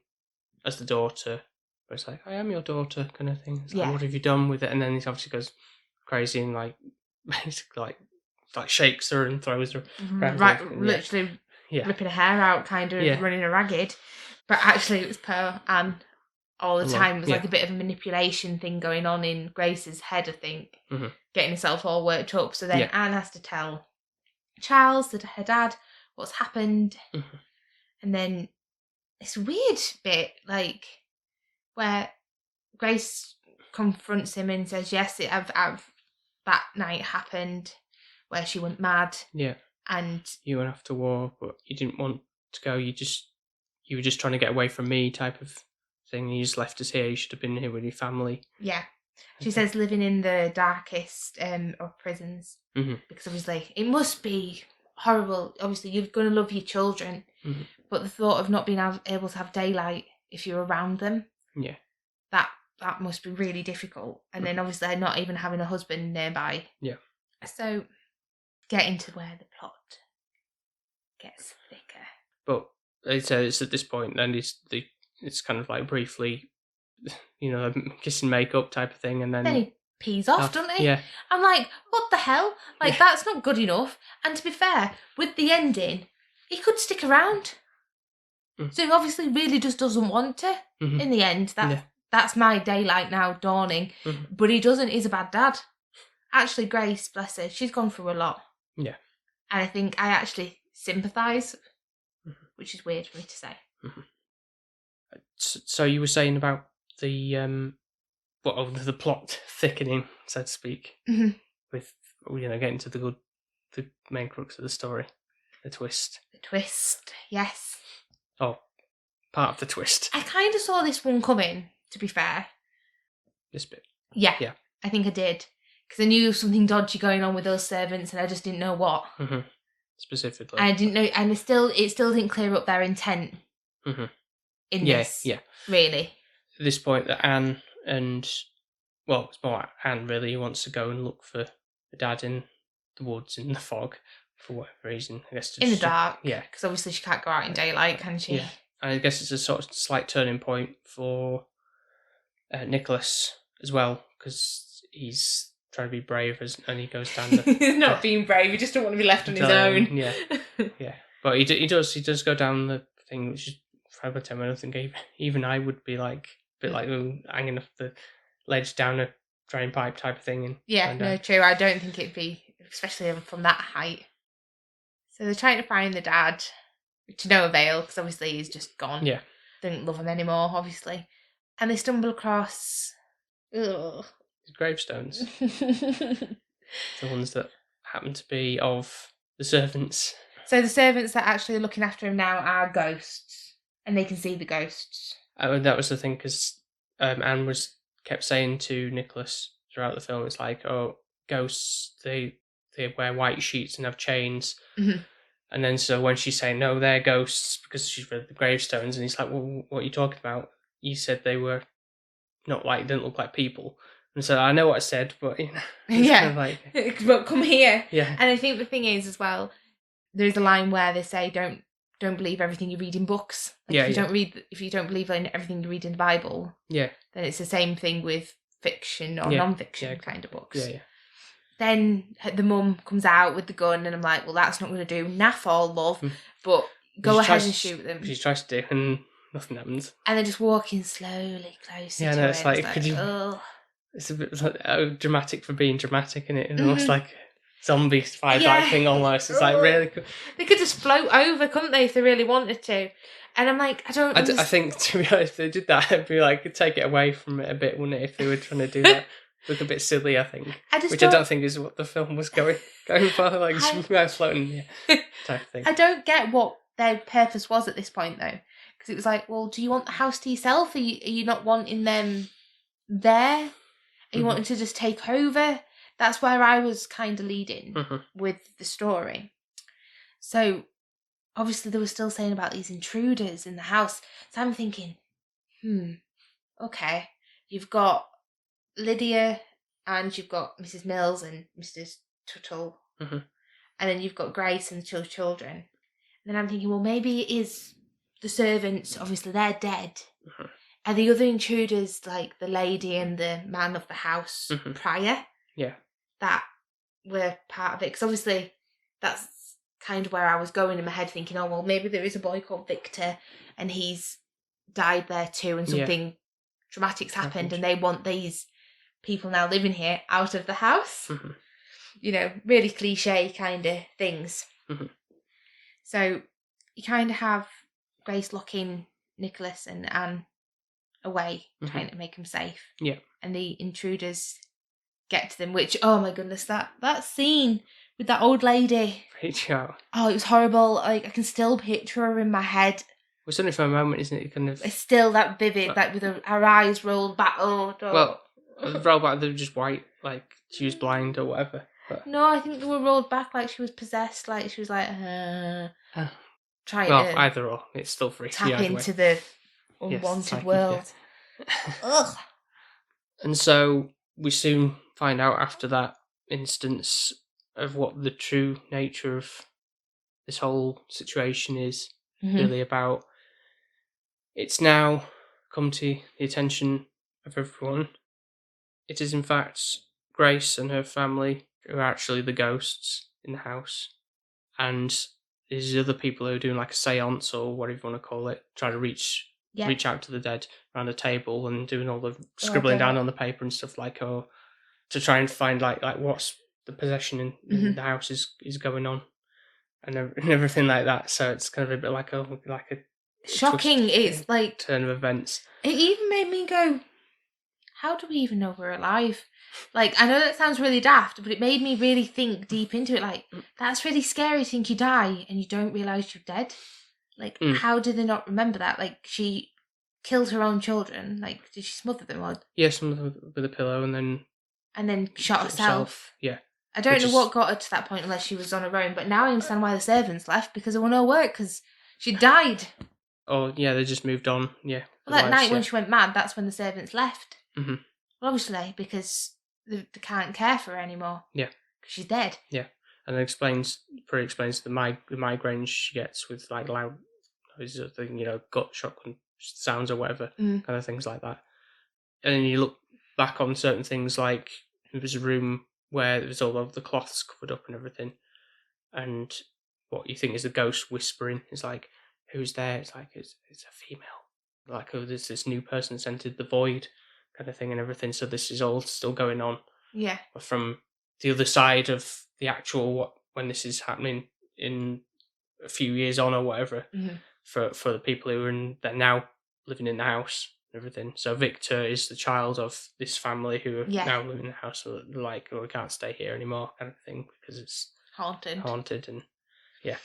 [SPEAKER 2] as the daughter. But it's like, I am your daughter kind of thing. It's like, what have you done with it? And then he obviously goes crazy and like basically like shakes her and throws her around.
[SPEAKER 1] Right, literally ripping her hair out, kind of running her ragged. But actually it was per Anne all the time. It was like a bit of a manipulation thing going on in Grace's head, I think.
[SPEAKER 2] Mm-hmm.
[SPEAKER 1] Getting herself all worked up. So then Anne has to tell Charles, her dad, what's happened.
[SPEAKER 2] Mm-hmm.
[SPEAKER 1] And then this weird bit, like, where Grace confronts him and says, yes, that night happened where she went mad.
[SPEAKER 2] Yeah.
[SPEAKER 1] And
[SPEAKER 2] you went off to war, but you didn't want to go. You were just trying to get away from me type of thing. You just left us here. You should have been here with your family.
[SPEAKER 1] Yeah. She says living in the darkest of prisons.
[SPEAKER 2] Mm-hmm. Because
[SPEAKER 1] obviously it must be horrible. Obviously you're going to love your children.
[SPEAKER 2] Mm-hmm.
[SPEAKER 1] But the thought of not being able to have daylight if you're around them.
[SPEAKER 2] Yeah.
[SPEAKER 1] That must be really difficult. And then obviously not even having a husband nearby.
[SPEAKER 2] Yeah.
[SPEAKER 1] So getting to where the plot gets thicker.
[SPEAKER 2] But it's at this point then it's kind of like briefly, kiss and make up type of thing, and then
[SPEAKER 1] he pees off, doesn't he?
[SPEAKER 2] Yeah.
[SPEAKER 1] I'm like, what the hell? Like that's not good enough. And to be fair, with the ending, he could stick around. So he obviously really just doesn't want to.
[SPEAKER 2] Mm-hmm.
[SPEAKER 1] In the end, that's my daylight now dawning.
[SPEAKER 2] Mm-hmm.
[SPEAKER 1] But he doesn't. He's a bad dad. Actually, Grace, bless her, she's gone through a lot.
[SPEAKER 2] Yeah.
[SPEAKER 1] And I think I actually sympathise, which is weird for me to say.
[SPEAKER 2] Mm-hmm. So you were saying about the the plot thickening, so to speak, with getting to the main crux of the story, the twist.
[SPEAKER 1] The twist, yes.
[SPEAKER 2] Oh, part of the twist.
[SPEAKER 1] I kind of saw this one coming, to be fair.
[SPEAKER 2] This bit.
[SPEAKER 1] Yeah. I think I did. Because I knew there was something dodgy going on with those servants and I just didn't know what.
[SPEAKER 2] Mm-hmm. Specifically.
[SPEAKER 1] I didn't know, and it still didn't clear up their intent in this. Yeah. Really.
[SPEAKER 2] At this point that Anne and, well, it's more Anne really wants to go and look for the dad in the woods in the fog for whatever reason. I guess
[SPEAKER 1] in the dark.
[SPEAKER 2] Yeah.
[SPEAKER 1] Because obviously she can't go out in daylight, can she?
[SPEAKER 2] Yeah. And I guess it's a sort of slight turning point for Nicholas as well, because he's trying to be brave and he goes down the...
[SPEAKER 1] He's not being brave, he just don't want to be left on his own.
[SPEAKER 2] Yeah. Yeah. But he does go down the thing, which is 5 or 10. I don't think even I would be like a bit like hanging off the ledge down a drain pipe type of thing. And
[SPEAKER 1] yeah, no, true. I don't think it'd be, especially from that height. So they're trying to find the dad, to no avail, because obviously he's just gone.
[SPEAKER 2] Yeah.
[SPEAKER 1] They don't love him anymore, obviously. And they stumble across...
[SPEAKER 2] gravestones. The ones that happen to be of the servants. So
[SPEAKER 1] the servants that actually are looking after him now are ghosts, and they can see the ghosts.
[SPEAKER 2] And that was the thing, because Anne kept saying to Nicholas throughout the film, it's like, oh, ghosts, they wear white sheets and have chains.
[SPEAKER 1] Mm-hmm.
[SPEAKER 2] And then so when she's saying, no, they're ghosts, because she's read the gravestones, and he's like, well, what are you talking about? You said they were didn't look like people. And so I know what I said, but, you know. It's
[SPEAKER 1] Yeah.
[SPEAKER 2] kind of like,
[SPEAKER 1] But come here.
[SPEAKER 2] yeah.
[SPEAKER 1] And I think the thing is as well, there's a line where they say, don't believe everything you read in books. Like, if you don't believe in everything you read in the Bible,
[SPEAKER 2] Yeah.
[SPEAKER 1] then it's the same thing with fiction or non-fiction kind of books.
[SPEAKER 2] Yeah, yeah.
[SPEAKER 1] Then the mum comes out with the gun, and I'm like, well, that's not going to do naff all, love. But go ahead and shoot them.
[SPEAKER 2] She tries to do, and nothing happens.
[SPEAKER 1] And they're just walking slowly closer to
[SPEAKER 2] no, it's
[SPEAKER 1] her.
[SPEAKER 2] like, could you...
[SPEAKER 1] Oh.
[SPEAKER 2] It's a bit like, dramatic for being dramatic, isn't it? And almost like a zombie spy thing almost. It's like really cool.
[SPEAKER 1] They could just float over, couldn't they, if they really wanted to? And I'm like, I
[SPEAKER 2] think, to be honest, if they did that, it'd be like, take it away from it a bit, wouldn't it, if they were trying to do that? Look a bit silly, I think. I don't think is what the film was going for, like floating type of thing.
[SPEAKER 1] I don't get what their purpose was at this point, though. Because it was like, well, do you want the house to yourself? Are you not wanting them there? Are you wanting to just take over? That's where I was kind of leading with the story. So, obviously, they were still saying about these intruders in the house. So I'm thinking, okay, you've got Lydia, and you've got Mrs. Mills and Mrs. Tuttle, and then you've got Grace and the two children. And then I'm thinking, well, maybe it is the servants. Obviously, they're dead. Are the other intruders like the lady and the man of the house prior?
[SPEAKER 2] Yeah.
[SPEAKER 1] That were part of it? Because obviously, that's kind of where I was going in my head, thinking, oh, well, maybe there is a boy called Victor, and he's died there too, and something dramatic's happened, and they want these people now living here out of the house. You know, really cliche kind of things. So you kind of have Grace locking Nicholas and Anne away, trying to make them safe.
[SPEAKER 2] Yeah.
[SPEAKER 1] And the intruders get to them, which, oh my goodness, that scene with that old lady. Oh, it was horrible. Like, I can still picture her in my head.
[SPEAKER 2] Well, it's only for a moment, isn't it? Kind of.
[SPEAKER 1] It's still that vivid, like with her eyes rolled back.
[SPEAKER 2] Well, rolled back, they were just white, like she was blind or whatever. But...
[SPEAKER 1] No, I think they were rolled back like she was possessed, like she was like, trying to...
[SPEAKER 2] either or. It's still freaky.
[SPEAKER 1] Tap into the unwanted world. Ugh.
[SPEAKER 2] And so we soon find out after that instance of what the true nature of this whole situation is really about. It's now come to the attention of everyone. It is in fact Grace and her family who are actually the ghosts in the house. And there's other people who are doing like a seance or whatever you want to call it, trying to reach out to the dead around a table and doing all the scribbling down on the paper and stuff to try and find like what's the possession in the house is going on and everything like that. So it's kind of a bit like a
[SPEAKER 1] shocking. It's like
[SPEAKER 2] turn of events.
[SPEAKER 1] It even made me go, how do we even know we're alive? Like, I know that sounds really daft, but it made me really think deep into it. Like, that's really scary to think you die and you don't realise you're dead. Like, how did they not remember that? Like, she killed her own children. Like, did she smother them? Or...
[SPEAKER 2] Yeah, smother them with a pillow and then
[SPEAKER 1] shot herself.
[SPEAKER 2] Yeah.
[SPEAKER 1] I don't know what got her to that point unless she was on her own, but now I understand why the servants left, because there were no work, because she died.
[SPEAKER 2] Oh, yeah, they just moved on, yeah.
[SPEAKER 1] Well, that night when she went mad, that's when the servants left. Well, obviously, because they can't care for her anymore.
[SPEAKER 2] Yeah.
[SPEAKER 1] Because she's dead.
[SPEAKER 2] Yeah. And it explains the migraines she gets with, like, loud noises, gut shotgun sounds or whatever, kind of things like that. And then you look back on certain things, like, there was a room where there was all of the cloths covered up and everything, and what you think is the ghost whispering is like, who's there? It's like, it's a female. Like, oh, there's this new person that's entered the void kind of thing and everything, so this is all still going on.
[SPEAKER 1] Yeah.
[SPEAKER 2] But from the other side of the actual, when this is happening in a few years on or whatever, for the people they're now living in the house and everything. So Victor is the child of this family who are now living in the house, so they're like, oh, we can't stay here anymore kind of thing, because it's haunted and yeah.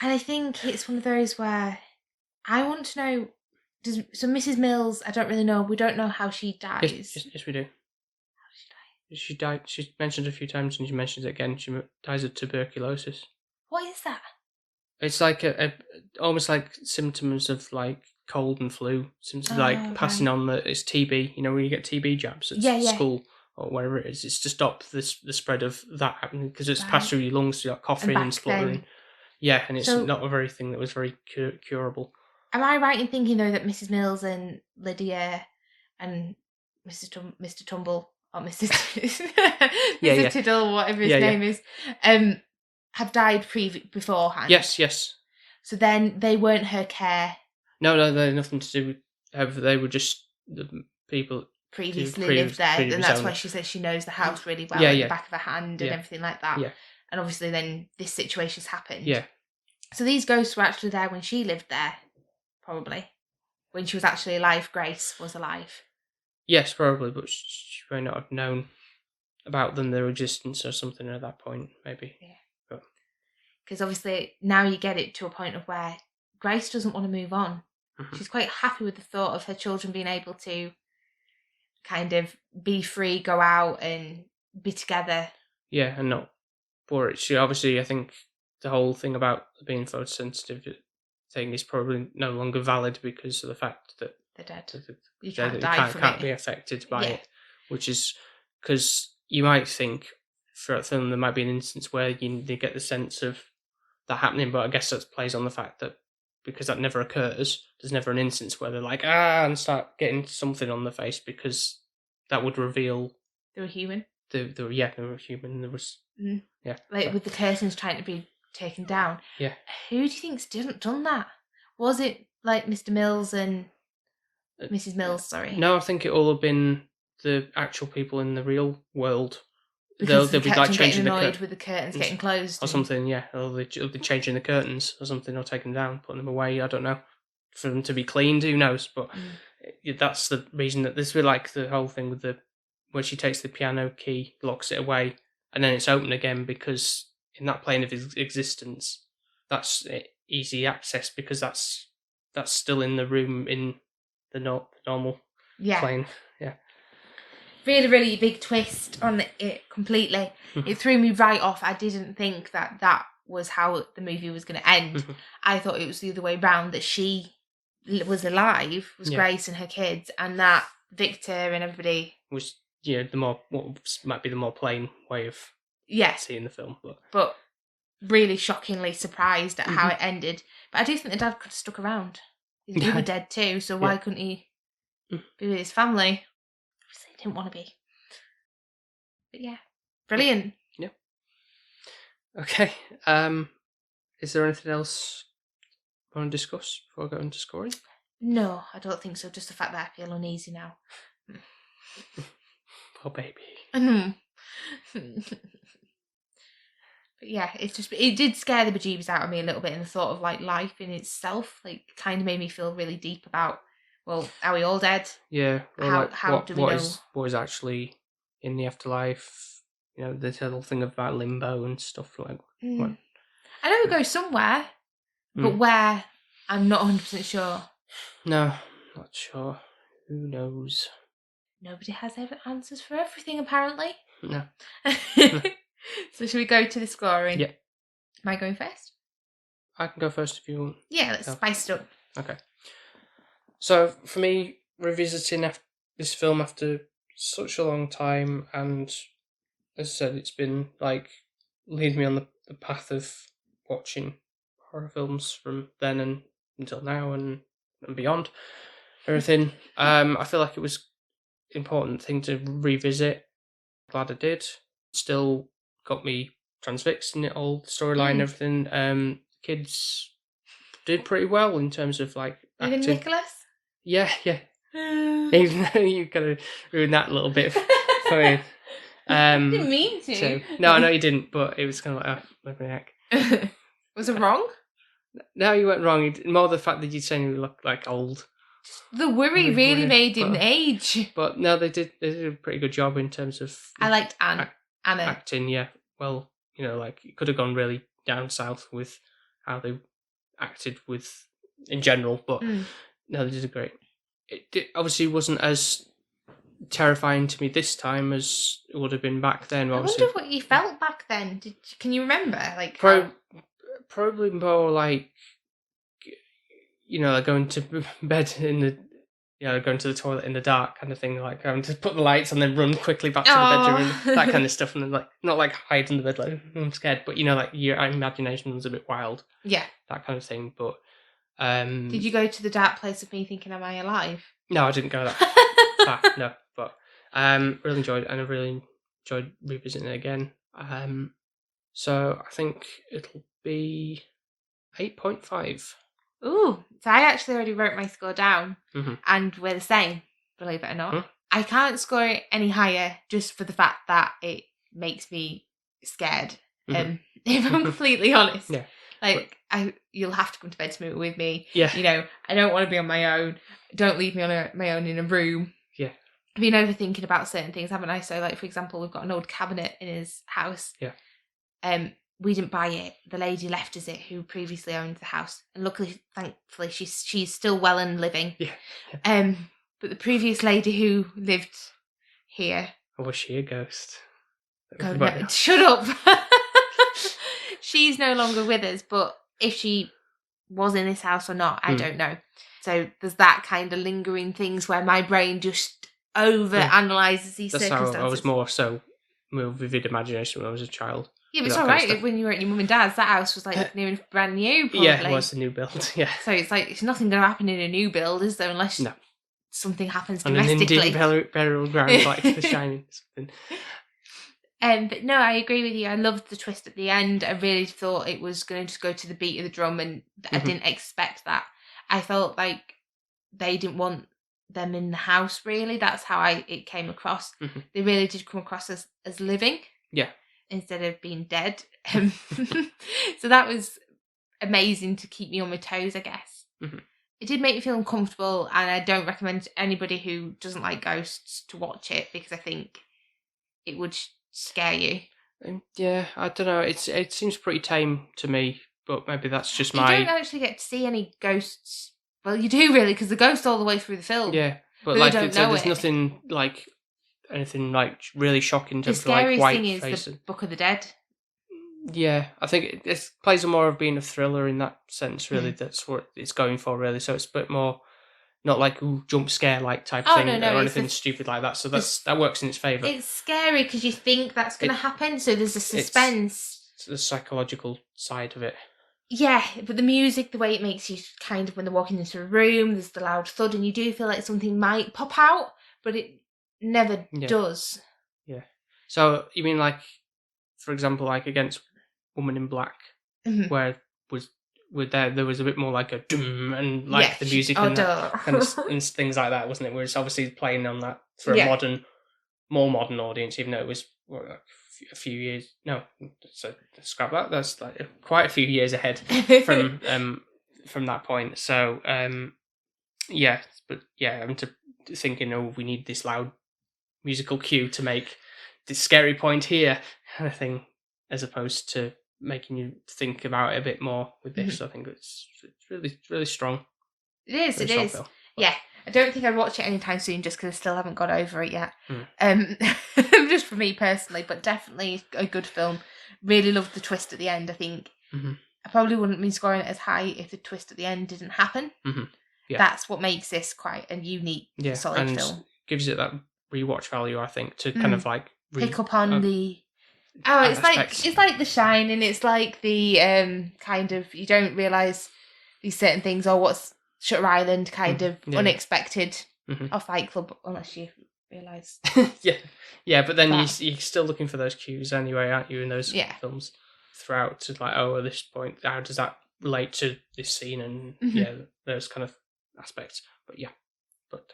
[SPEAKER 1] And I think it's one of those where I want to know, so Mrs. Mills, I don't really know, we don't know how she dies.
[SPEAKER 2] Yes, we do. How does she die? She died, she's mentioned a few times and she mentions it again, she dies of tuberculosis.
[SPEAKER 1] What is that?
[SPEAKER 2] It's like a almost like symptoms of like cold and flu, symptoms like passing
[SPEAKER 1] right.
[SPEAKER 2] on it's TB. You know, when you get TB jabs at
[SPEAKER 1] Yeah, yeah.
[SPEAKER 2] school or wherever it is, it's to stop the spread of that happening because it's passed
[SPEAKER 1] Right.
[SPEAKER 2] through your lungs, so you're coughing and
[SPEAKER 1] back
[SPEAKER 2] spluttering.
[SPEAKER 1] then.
[SPEAKER 2] Yeah, and it's
[SPEAKER 1] So-
[SPEAKER 2] not a very thing that was very curable.
[SPEAKER 1] Am I right in thinking though that Mrs. Mills and Lydia and Mr. Tumble or Mr.
[SPEAKER 2] Yeah.
[SPEAKER 1] Tiddle, whatever his
[SPEAKER 2] Yeah, yeah.
[SPEAKER 1] name is, have died beforehand?
[SPEAKER 2] Yes.
[SPEAKER 1] So then they weren't her care
[SPEAKER 2] No, they had nothing to do with. They were just the people.
[SPEAKER 1] previously lived there,
[SPEAKER 2] previous
[SPEAKER 1] and that's why
[SPEAKER 2] owner.
[SPEAKER 1] she says she knows the house really well,
[SPEAKER 2] Yeah,
[SPEAKER 1] like
[SPEAKER 2] yeah.
[SPEAKER 1] the back of her hand and
[SPEAKER 2] Yeah.
[SPEAKER 1] everything like that.
[SPEAKER 2] Yeah.
[SPEAKER 1] And obviously then this situation's happened.
[SPEAKER 2] Yeah.
[SPEAKER 1] So these ghosts were actually there when she lived there, probably. When she was actually alive, Grace was alive.
[SPEAKER 2] Yes, probably, but she may not have known about them, their existence or something at that point, maybe.
[SPEAKER 1] Yeah. Because obviously now you get it to a point of where Grace doesn't want to move on.
[SPEAKER 2] Mhm.
[SPEAKER 1] She's quite happy with the thought of her children being able to kind of be free, go out and be together.
[SPEAKER 2] Yeah, and not for it. She obviously, I think the whole thing about being photosensitive thing is probably no longer valid because of the fact that
[SPEAKER 1] They're dead.
[SPEAKER 2] you
[SPEAKER 1] die from
[SPEAKER 2] can't
[SPEAKER 1] it.
[SPEAKER 2] be affected by
[SPEAKER 1] Yeah.
[SPEAKER 2] it, which is because you might think throughout the film there might be an instance where they get the sense of that happening, but I guess that plays on the fact that because that never occurs, there's never an instance where they're like and start getting something on the face because that would reveal
[SPEAKER 1] They were human.
[SPEAKER 2] they were human. There was
[SPEAKER 1] With the curtains trying to be taken down.
[SPEAKER 2] Yeah.
[SPEAKER 1] Who do you think's done that? Was it like Mr. Mills and Mrs. Mills? Sorry.
[SPEAKER 2] No, I think it all have been the actual people in the real world.
[SPEAKER 1] Because
[SPEAKER 2] they'll be like changing the
[SPEAKER 1] annoyed with the curtains getting closed
[SPEAKER 2] or something. Yeah, or they'll be changing the curtains or something, or taking them down, putting them away. I don't know, for them to be cleaned. Who knows? But that's the reason that this was like the whole thing with where she takes the piano key, locks it away, and then it's open again because in that plane of existence, that's easy access because that's still in the room in the normal plane. Yeah.
[SPEAKER 1] Really, really big twist on it completely. It threw me right off. I didn't think that was how the movie was going to end. I thought it was the other way round, that she was alive, Grace and her kids, and that Victor and everybody
[SPEAKER 2] was the more what might be the more plain way of seeing the film,
[SPEAKER 1] but really shockingly surprised at how it ended. But I do think the dad could have stuck around. He were dead too, so why couldn't he be with his family? Obviously he didn't want to be. But yeah, brilliant.
[SPEAKER 2] Yeah. Okay. Is there anything else you want to discuss before I go into scoring?
[SPEAKER 1] No, I don't think so. Just the fact that I feel uneasy now.
[SPEAKER 2] Poor baby.
[SPEAKER 1] But yeah, it did scare the bejeebs out of me a little bit, in the thought of like life in itself. Like, kind of made me feel really deep about, well, are we all dead?
[SPEAKER 2] Yeah. Or
[SPEAKER 1] how do we know?
[SPEAKER 2] What is actually in the afterlife? You know, the whole thing about limbo and stuff like.
[SPEAKER 1] I know we go somewhere, but where, I'm not 100% sure.
[SPEAKER 2] No, not sure. Who knows?
[SPEAKER 1] Nobody has answers for everything, apparently.
[SPEAKER 2] No.
[SPEAKER 1] So should we go to the scoring?
[SPEAKER 2] Yeah.
[SPEAKER 1] Am I going first?
[SPEAKER 2] I can go first if you want.
[SPEAKER 1] Yeah, let's spice it up.
[SPEAKER 2] Okay. So for me, revisiting this film after such a long time, and as I said, it's been like leading me on the path of watching horror films from then and until now and beyond. Everything. I feel like it was an important thing to revisit. Glad I did. Still got me transfixed in it all, the storyline, everything. Kids did pretty well in terms of like acting.
[SPEAKER 1] Even Nicholas?
[SPEAKER 2] Yeah. Even though you kind of ruined that a little bit for me.
[SPEAKER 1] Didn't mean to.
[SPEAKER 2] So, no, I know you didn't, but it was kind of like, what the heck.
[SPEAKER 1] Was it wrong?
[SPEAKER 2] No, you weren't wrong. More the fact that you said you look like old.
[SPEAKER 1] The worry really made him age.
[SPEAKER 2] But no, they did a pretty good job in terms of.
[SPEAKER 1] I liked Anna.
[SPEAKER 2] Acting, yeah. Well, like it could have gone really down south with how they acted in general, but no, they did a great. It obviously wasn't as terrifying to me this time as it would have been back then.
[SPEAKER 1] I wonder what you felt back then. Can you remember? Like
[SPEAKER 2] Probably more like, like going to bed in the, going to the toilet in the dark kind of thing, like having to put the lights on, then run quickly back to the bedroom, and that kind of stuff, and then like not like hide in the bed like I'm scared, but like your imagination was a bit wild,
[SPEAKER 1] Yeah.
[SPEAKER 2] that kind of thing. But
[SPEAKER 1] did you go to the dark place of me thinking, am I alive?
[SPEAKER 2] No, I didn't go that far. No, but really enjoyed it, and I really enjoyed revisiting it again. So I think it'll be 8.5.
[SPEAKER 1] Ooh, so I actually already wrote my score down,
[SPEAKER 2] Mm-hmm.
[SPEAKER 1] and we're the same, believe it or not.
[SPEAKER 2] Mm-hmm.
[SPEAKER 1] I can't score it any higher just for the fact that it makes me scared.
[SPEAKER 2] Mm-hmm.
[SPEAKER 1] If I'm completely honest.
[SPEAKER 2] Yeah.
[SPEAKER 1] Like, you'll have to come to bed to with me.
[SPEAKER 2] Yeah.
[SPEAKER 1] I don't want to be on my own. Don't leave me on my own in a room.
[SPEAKER 2] Yeah.
[SPEAKER 1] I've been overthinking about certain things, haven't I? So, like, for example, we've got an old cabinet in his house.
[SPEAKER 2] Yeah.
[SPEAKER 1] We didn't buy it. The lady left us it who previously owned the house. And luckily, thankfully, she's still well and living.
[SPEAKER 2] Yeah.
[SPEAKER 1] But the previous lady who lived here...
[SPEAKER 2] Or was she a ghost?
[SPEAKER 1] No, shut up! She's no longer with us, but if she was in this house or not, I don't know. So there's that kind of lingering things where my brain just over-analyses these circumstances.
[SPEAKER 2] How I was more vivid imagination when I was a child.
[SPEAKER 1] Yeah, but it's alright when you were at your mum and dad's. That house was like new and brand new, probably.
[SPEAKER 2] Yeah, it was a new build, yeah.
[SPEAKER 1] So it's like, it's nothing going to happen in a new build, is there? Unless something happens
[SPEAKER 2] on
[SPEAKER 1] domestically.
[SPEAKER 2] On an Indian burial ground like The Shining.
[SPEAKER 1] But no, I agree with you. I loved the twist at the end. I really thought it was going to just go to the beat of the drum, and I didn't expect that. I felt like they didn't want them in the house, really. That's how it came across.
[SPEAKER 2] Mm-hmm.
[SPEAKER 1] They really did come across as living.
[SPEAKER 2] Yeah.
[SPEAKER 1] Instead of being dead. So that was amazing to keep me on my toes, I guess.
[SPEAKER 2] Mm-hmm.
[SPEAKER 1] It did make me feel uncomfortable, and I don't recommend anybody who doesn't like ghosts to watch it, because I think it would scare you.
[SPEAKER 2] Yeah, I don't know. It seems pretty tame to me, but maybe that's just
[SPEAKER 1] You don't actually get to see any ghosts. Well, you do really, because the ghost all the way through the film.
[SPEAKER 2] Yeah, but
[SPEAKER 1] like
[SPEAKER 2] there's nothing like anything like really shocking to
[SPEAKER 1] the scariest
[SPEAKER 2] like white
[SPEAKER 1] thing is
[SPEAKER 2] face.
[SPEAKER 1] the Book of the Dead.
[SPEAKER 2] Yeah, I think it plays more of being a thriller in that sense. Really, that's what it's going for. Really, so it's a bit more not like jump scare like type thing or anything stupid like that. So that works in its favour.
[SPEAKER 1] It's scary because you think that's going to happen. So there's a suspense.
[SPEAKER 2] It's the psychological side of it.
[SPEAKER 1] Yeah, but the music, the way it makes you kind of when they're walking into a room, there's the loud thud, and you do feel like something might pop out, but it never does.
[SPEAKER 2] Yeah. So you mean like, for example, like against Woman in Black, where there was a bit more like a doom and like the music and things like that, wasn't it? Where it's obviously playing on that for a more modern audience, even though it was a few years. No, so scrap that. That's like quite a few years ahead from that point. So I'm thinking, we need this loud musical cue to make this scary point here, kind of thing, as opposed to making you think about it a bit more with this. I think it's really, really strong.
[SPEAKER 1] It is. Film, yeah. I don't think I'd watch it anytime soon just because I still haven't got over it yet. Just for me personally, but definitely a good film. Really loved the twist at the end, I think. I probably wouldn't be scoring it as high if the twist at the end didn't happen. Yeah. That's what makes this quite a unique, solid film.
[SPEAKER 2] Gives it that rewatch value, I think, to kind of like
[SPEAKER 1] pick up on the... Oh, it's like The Shining. It's like the kind of, you don't realise these certain things, or what's Shutter Island kind of unexpected or Fight Club, unless you realise.
[SPEAKER 2] But then you're still looking for those cues anyway, aren't you, in those films throughout, to like, at this point, how does that relate to this scene, and those kind of aspects. But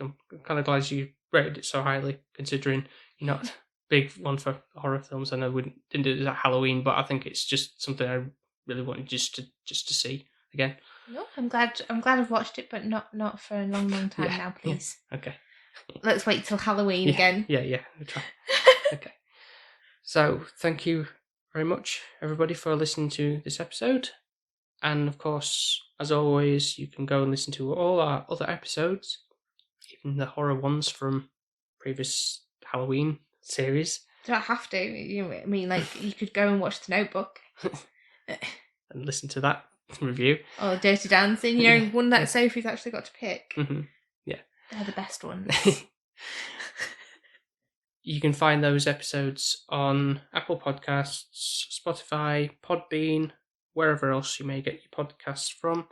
[SPEAKER 2] I'm kind of glad you rated it so highly, considering you're not big one for horror films. I know we didn't do it at Halloween, but I think it's just something I really wanted just to see again.
[SPEAKER 1] No, I'm glad I've watched it, but not for a long time now, please.
[SPEAKER 2] Yeah. Okay.
[SPEAKER 1] Let's wait till Halloween again.
[SPEAKER 2] Yeah. We'll try. Okay. So thank you very much, everybody, for listening to this episode. And of course, as always, you can go and listen to all our other episodes, even the horror ones from previous Halloween series.
[SPEAKER 1] You don't have to. I mean, like, you could go and watch The Notebook.
[SPEAKER 2] and listen to that review.
[SPEAKER 1] Oh, Dirty Dancing, one that Sophie's actually got to pick.
[SPEAKER 2] Mm-hmm. Yeah.
[SPEAKER 1] They're the best ones.
[SPEAKER 2] You can find those episodes on Apple Podcasts, Spotify, Podbean, wherever else you may get your podcasts from.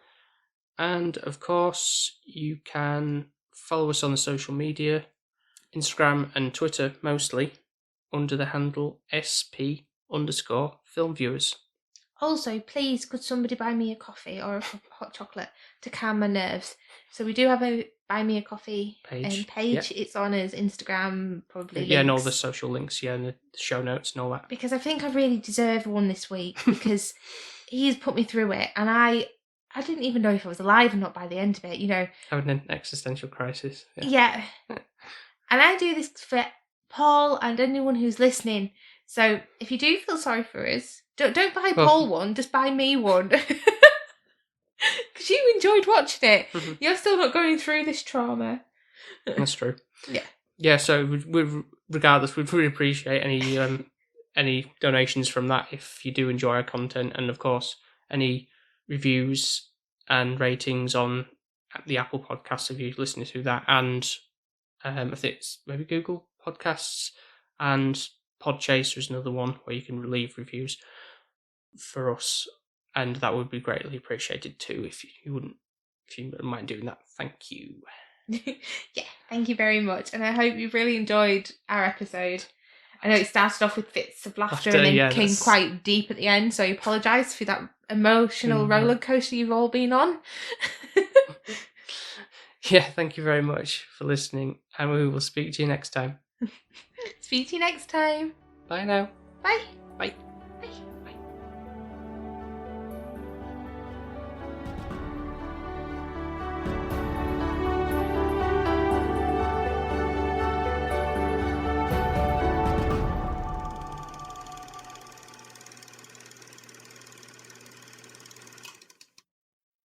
[SPEAKER 2] And, of course, you can follow us on the social media, Instagram and Twitter mostly, under the handle SP_filmviewers.
[SPEAKER 1] Also, please, could somebody buy me a coffee or a cup of hot chocolate to calm my nerves? So we do have a Buy Me a Coffee page.
[SPEAKER 2] Yeah.
[SPEAKER 1] It's on his Instagram, probably.
[SPEAKER 2] Yeah, and all the social links, and the show notes and all that.
[SPEAKER 1] Because I think I really deserve one this week, because he's put me through it, and I didn't even know if I was alive or not by the end of it,
[SPEAKER 2] Having an existential crisis.
[SPEAKER 1] Yeah. And I do this for Paul and anyone who's listening. So if you do feel sorry for us, don't buy Paul one, just buy me one. Because you enjoyed watching it.
[SPEAKER 2] Mm-hmm.
[SPEAKER 1] You're still not going through this trauma.
[SPEAKER 2] That's true.
[SPEAKER 1] Yeah.
[SPEAKER 2] Yeah, so regardless, we'd really appreciate any donations from that if you do enjoy our content, and of course any reviews and ratings on the Apple Podcasts if you're listening to that, and I think it's maybe Google Podcasts, and Podchaser is another one where you can leave reviews for us, and that would be greatly appreciated too if you wouldn't mind doing that. Thank you.
[SPEAKER 1] Yeah, thank you very much, and I hope you really enjoyed our episode. I know it started off with fits of laughter and then came quite deep at the end, so I apologise for that emotional roller coaster you've all been on.
[SPEAKER 2] Yeah, thank you very much for listening, and we will speak to you next time.
[SPEAKER 1] Speak to you next time.
[SPEAKER 2] Bye now.
[SPEAKER 1] Bye.
[SPEAKER 2] Bye.